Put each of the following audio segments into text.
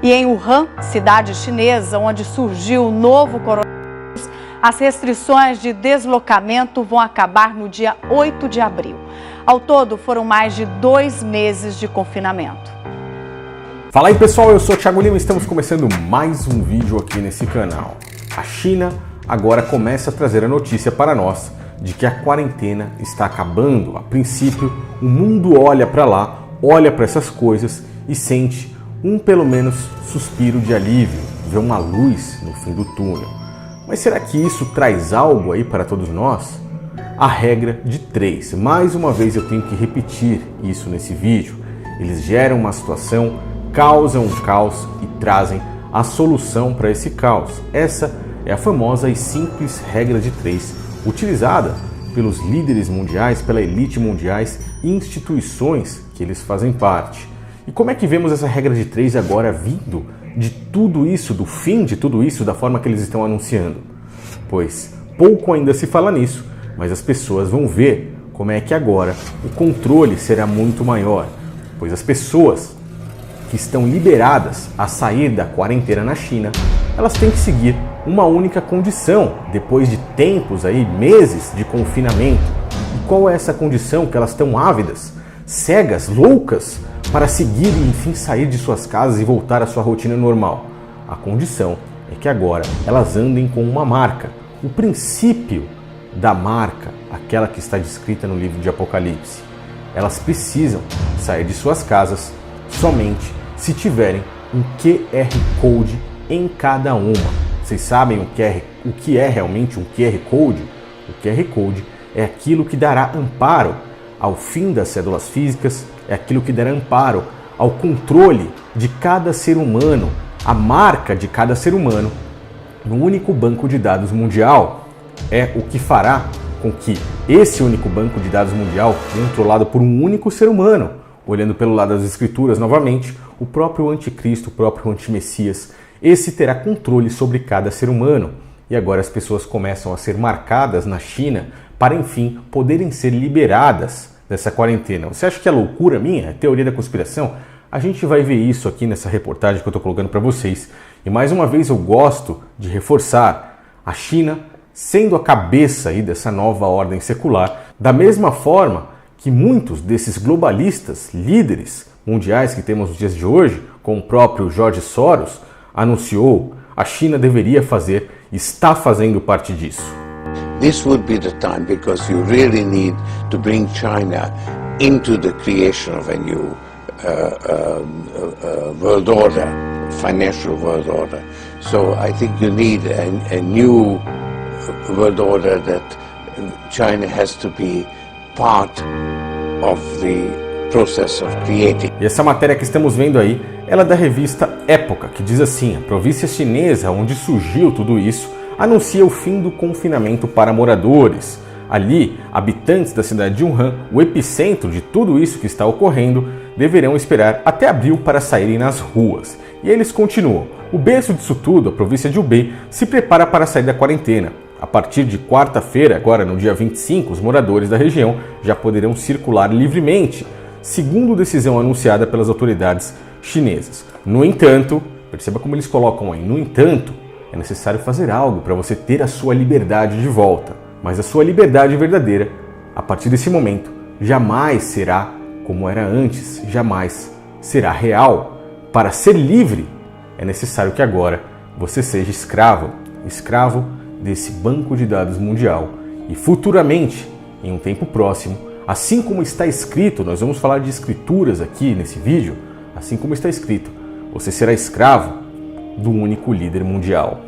E em Wuhan, cidade chinesa onde surgiu o novo coronavírus, as restrições de deslocamento vão acabar no dia 8 de abril. Ao todo, foram mais de 2 meses de confinamento. Fala aí pessoal, eu sou o Thiago Lima e estamos começando mais um vídeo aqui nesse canal. A China agora começa a trazer a notícia para nós de que a quarentena está acabando. A princípio, o mundo olha para lá, olha para essas coisas e sente pelo menos suspiro de alívio, vê uma luz no fim do túnel. Mas será que isso traz algo aí para todos nós? A regra de 3. Mais uma vez eu tenho que repetir isso nesse vídeo. Eles geram uma situação, causam um caos e trazem a solução para esse caos. Essa é a famosa e simples regra de 3, utilizada pelos líderes mundiais, pela elite mundiais e instituições que eles fazem parte. E como é que vemos essa regra de 3 agora vindo de tudo isso, do fim de tudo isso, da forma que eles estão anunciando? Pois pouco ainda se fala nisso, mas as pessoas vão ver como é que agora o controle será muito maior, pois as pessoas que estão liberadas a sair da quarentena na China, elas têm que seguir uma única condição, depois de tempos aí, meses de confinamento. E qual é essa condição que elas estão ávidas, cegas, loucas, para seguir e enfim sair de suas casas e voltar à sua rotina normal? A condição é que agora elas andem com uma marca. O princípio da marca, aquela que está descrita no livro de Apocalipse. Elas precisam sair de suas casas somente se tiverem um QR Code em cada uma. Vocês sabem o que é realmente um QR Code? O QR Code é aquilo que dará amparo ao fim das cédulas físicas, é aquilo que dará amparo ao controle de cada ser humano, a marca de cada ser humano no único banco de dados mundial. É o que fará com que esse único banco de dados mundial, controlado por um único ser humano, olhando pelo lado das escrituras novamente, o próprio anticristo, o próprio antimessias, esse terá controle sobre cada ser humano. E agora as pessoas começam a ser marcadas na China para enfim poderem ser liberadas dessa quarentena. Você acha que é loucura minha? É teoria da conspiração? A gente vai ver isso aqui nessa reportagem que eu estou colocando para vocês. E mais uma vez eu gosto de reforçar a China sendo a cabeça aí dessa nova ordem secular, da mesma forma que muitos desses globalistas, líderes mundiais que temos nos dias de hoje, como o próprio George Soros anunciou, a China deveria fazer, está fazendo parte disso. This would be the time because you really need to bring China into the creation of a new world order, financial world order. So I think you need a new world order that China has to be part of the process of creating. E essa matéria que estamos vendo aí, ela é da revista Época, que diz assim: a província chinesa onde surgiu tudo isso anuncia o fim do confinamento para moradores. Ali, habitantes da cidade de Wuhan, o epicentro de tudo isso que está ocorrendo, deverão esperar até abril para saírem nas ruas. E eles continuam: o berço disso tudo, a província de Hubei, se prepara para sair da quarentena. A partir de quarta-feira, agora no dia 25, os moradores da região já poderão circular livremente, segundo decisão anunciada pelas autoridades chinesas. No entanto, perceba como eles colocam aí, no entanto, é necessário fazer algo para você ter a sua liberdade de volta. Mas a sua liberdade verdadeira, a partir desse momento, jamais será como era antes, jamais será real. Para ser livre, é necessário que agora você seja escravo desse banco de dados mundial. E futuramente, em um tempo próximo, assim como está escrito, nós vamos falar de escrituras aqui nesse vídeo, assim como está escrito, você será escravo do único líder mundial.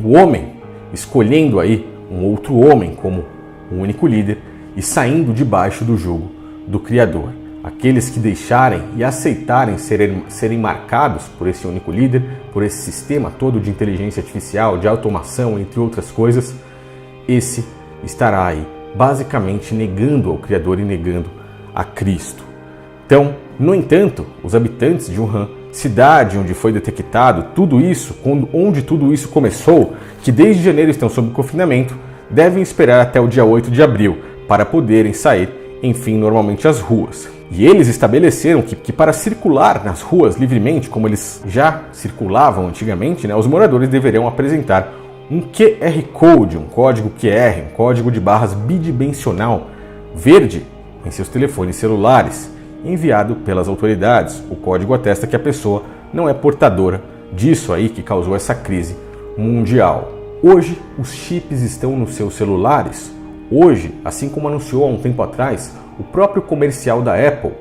O homem escolhendo aí um outro homem como o único líder e saindo debaixo do jugo do Criador. Aqueles que deixarem e aceitarem serem marcados por esse único líder, por esse sistema todo de inteligência artificial, de automação, entre outras coisas, esse estará aí basicamente negando ao Criador e negando a Cristo. Então, no entanto, os habitantes de Wuhan, cidade onde foi detectado tudo isso, onde tudo isso começou, que desde janeiro estão sob confinamento, devem esperar até o dia 8 de abril para poderem sair, enfim, normalmente às ruas. E eles estabeleceram que para circular nas ruas livremente, como eles já circulavam antigamente, né, os moradores deveriam apresentar um QR Code, um código QR, um código de barras bidimensional verde em seus telefones celulares, enviado pelas autoridades. O código atesta que a pessoa não é portadora disso aí que causou essa crise mundial. Hoje, os chips estão nos seus celulares. Hoje, assim como anunciou há um tempo atrás, o próprio comercial da Apple,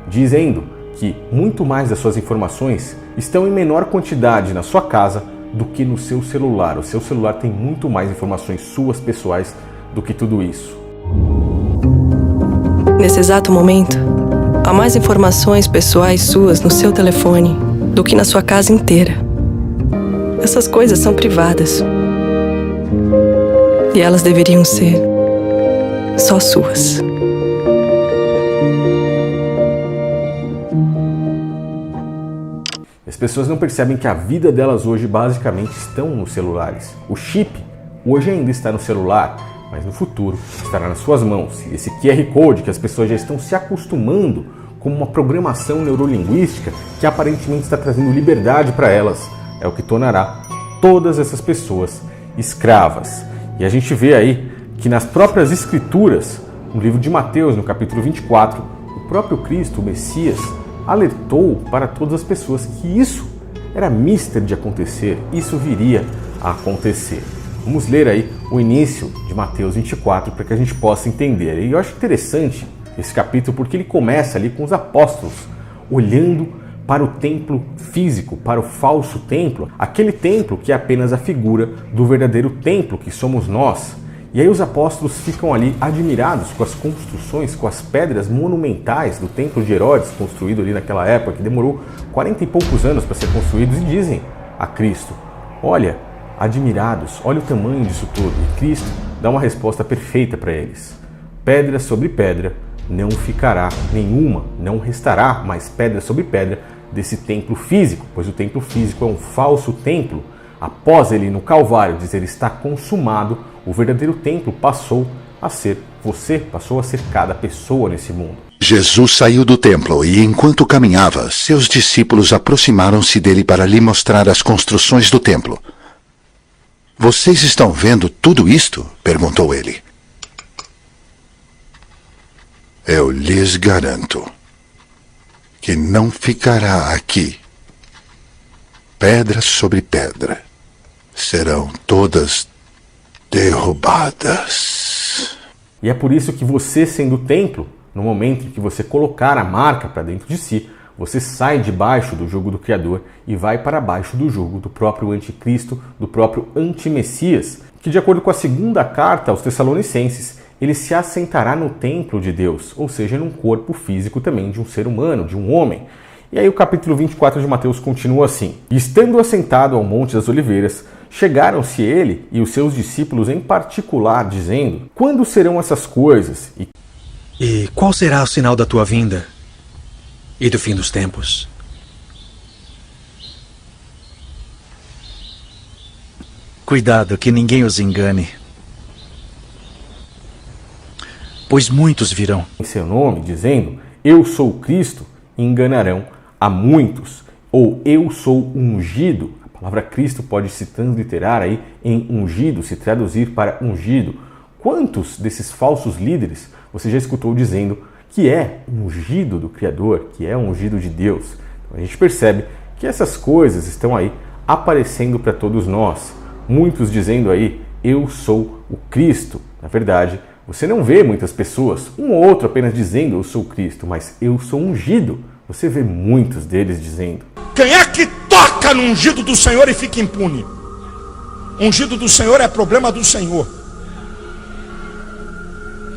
dizendo que muito mais das suas informações estão em menor quantidade na sua casa do que no seu celular. O seu celular tem muito mais informações suas pessoais do que tudo isso. Nesse exato momento, há mais informações pessoais suas no seu telefone do que na sua casa inteira. Essas coisas são privadas. E elas deveriam ser só suas. As pessoas não percebem que a vida delas hoje basicamente estão nos celulares. O chip hoje ainda está no celular, mas no futuro estará nas suas mãos. E esse QR Code que as pessoas já estão se acostumando como uma programação neurolinguística que aparentemente está trazendo liberdade para elas, é o que tornará todas essas pessoas escravas. E a gente vê aí que nas próprias escrituras, no livro de Mateus, no capítulo 24, o próprio Cristo, o Messias, alertou para todas as pessoas que isso era mister de acontecer, isso viria a acontecer. Vamos ler aí o início de Mateus 24 para que a gente possa entender. E eu acho interessante esse capítulo porque ele começa ali com os apóstolos olhando para o templo físico, para o falso templo, aquele templo que é apenas a figura do verdadeiro templo que somos nós. E aí os apóstolos ficam ali admirados com as construções, com as pedras monumentais do templo de Herodes, construído ali naquela época, que demorou 40 e poucos anos para ser construído, e dizem a Cristo, olha, admirados, olha o tamanho disso tudo. E Cristo dá uma resposta perfeita para eles. Pedra sobre pedra não ficará nenhuma, não restará mais pedra sobre pedra desse templo físico, pois o templo físico é um falso templo. Após ele no Calvário dizer está consumado, o verdadeiro templo passou a ser você, passou a ser cada pessoa nesse mundo. Jesus saiu do templo e, enquanto caminhava, seus discípulos aproximaram-se dele para lhe mostrar as construções do templo. Vocês estão vendo tudo isto? Perguntou ele. Eu lhes garanto que não ficará aqui pedra sobre pedra. Serão todas derrubadas. E é por isso que você, sendo o templo, no momento em que você colocar a marca para dentro de si, você sai debaixo do jugo do Criador e vai para baixo do jugo do próprio anticristo, do próprio antimessias, que de acordo com a segunda carta aos Tessalonicenses, ele se assentará no templo de Deus, ou seja, num corpo físico também de um ser humano, de um homem. E aí o capítulo 24 de Mateus continua assim. Estando assentado ao Monte das Oliveiras, chegaram-se ele e os seus discípulos em particular, dizendo, quando serão essas coisas? E qual será o sinal da tua vinda e do fim dos tempos? Cuidado que ninguém os engane, pois muitos virão em seu nome, dizendo, eu sou o Cristo, e enganarão a muitos, ou eu sou ungido. A palavra Cristo pode se transliterar aí em ungido, se traduzir para ungido. Quantos desses falsos líderes você já escutou dizendo que é ungido do Criador, que é ungido de Deus? Então, a gente percebe que essas coisas estão aí aparecendo para todos nós. Muitos dizendo aí, eu sou o Cristo. Na verdade, você não vê muitas pessoas, um ou outro apenas dizendo eu sou o Cristo, mas eu sou ungido. Você vê muitos deles dizendo. Quem é que toca no ungido do Senhor e fica impune? Ungido do Senhor é problema do Senhor.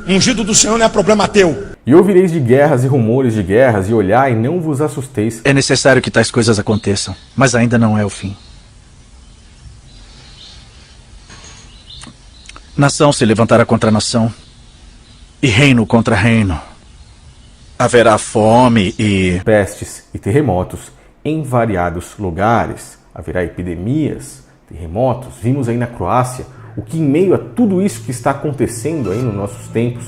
Ungido do Senhor não é problema teu. E ouvireis de guerras e rumores de guerras, e olhai e não vos assusteis. É necessário que tais coisas aconteçam, mas ainda não é o fim. Nação se levantará contra nação, e reino contra reino. Haverá fome e pestes e terremotos em variados lugares. Haverá epidemias, terremotos. Vimos aí na Croácia o que em meio a tudo isso que está acontecendo aí nos nossos tempos,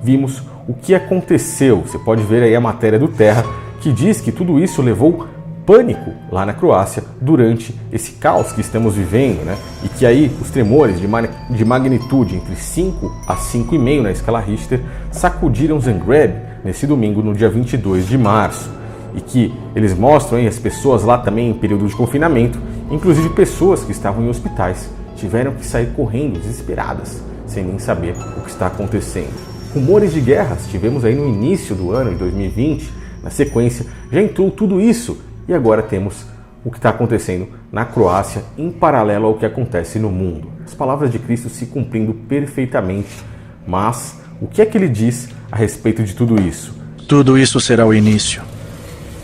vimos o que aconteceu. Você pode ver aí a matéria do Terra, que diz que tudo isso levou pânico lá na Croácia durante esse caos que estamos vivendo, né? E que aí os tremores de magnitude entre 5 a 5,5 na escala Richter sacudiram Zagreb nesse domingo, no dia 22 de março. E que eles mostram aí as pessoas lá também em período de confinamento, inclusive pessoas que estavam em hospitais, tiveram que sair correndo, desesperadas, sem nem saber o que está acontecendo. Rumores de guerras tivemos aí no início do ano de 2020, na sequência já entrou tudo isso e agora temos o que está acontecendo na Croácia em paralelo ao que acontece no mundo. As palavras de Cristo se cumprindo perfeitamente, mas o que é que ele diz a respeito de tudo isso? Tudo isso será o início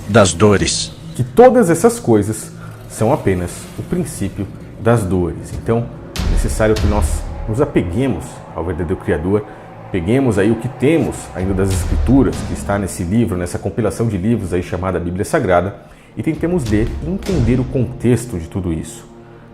das dores. Que todas essas coisas são apenas o princípio das dores. Então, é necessário que nós nos apeguemos ao verdadeiro Criador, peguemos aí o que temos ainda das Escrituras, que está nesse livro, nessa compilação de livros aí chamada Bíblia Sagrada, e tentemos ler e entender o contexto de tudo isso.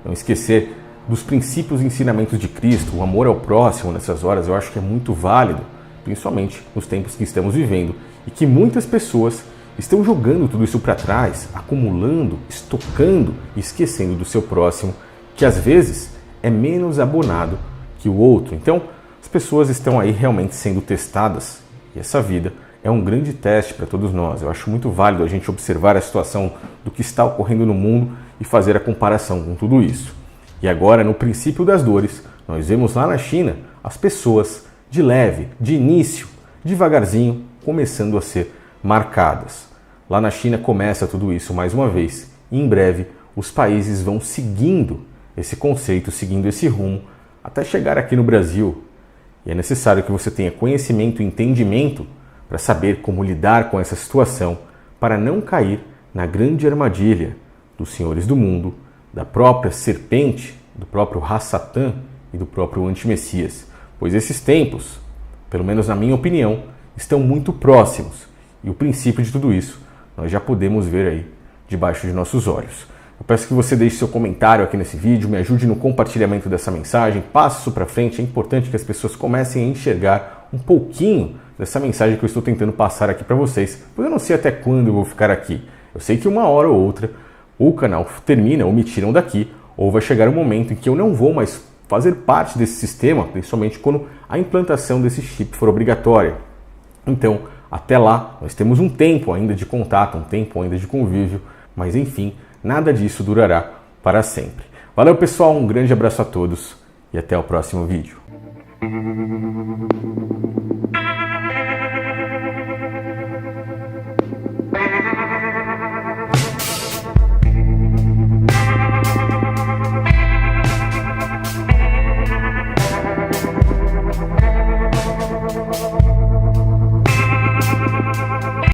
Não esquecer dos princípios e ensinamentos de Cristo, o amor ao próximo nessas horas eu acho que é muito válido, principalmente nos tempos que estamos vivendo, e que muitas pessoas estão jogando tudo isso para trás, acumulando, estocando e esquecendo do seu próximo, que às vezes é menos abonado que o outro. Então, as pessoas estão aí realmente sendo testadas e essa vida é um grande teste para todos nós. Eu acho muito válido a gente observar a situação do que está ocorrendo no mundo e fazer a comparação com tudo isso. E agora, no princípio das dores, nós vemos lá na China as pessoas de leve, de início, devagarzinho, começando a ser marcadas. Lá na China começa tudo isso mais uma vez e em breve os países vão seguindo esse conceito, seguindo esse rumo até chegar aqui no Brasil. E é necessário que você tenha conhecimento e entendimento para saber como lidar com essa situação, para não cair na grande armadilha dos senhores do mundo, da própria serpente, do próprio Ra-Satã e do próprio antimessias. Pois esses tempos, pelo menos na minha opinião, estão muito próximos e o princípio de tudo isso nós já podemos ver aí debaixo de nossos olhos. Eu peço que você deixe seu comentário aqui nesse vídeo, me ajude no compartilhamento dessa mensagem, passe isso para frente. É importante que as pessoas comecem a enxergar um pouquinho dessa mensagem que eu estou tentando passar aqui para vocês, pois eu não sei até quando eu vou ficar aqui. Eu sei que uma hora ou outra o canal termina ou me tiram daqui, ou vai chegar um momento em que eu não vou mais fazer parte desse sistema, principalmente quando a implantação desse chip for obrigatória. Então, até lá, nós temos um tempo ainda de contato, um tempo ainda de convívio, mas enfim, nada disso durará para sempre. Valeu pessoal, um grande abraço a todos e até o próximo vídeo.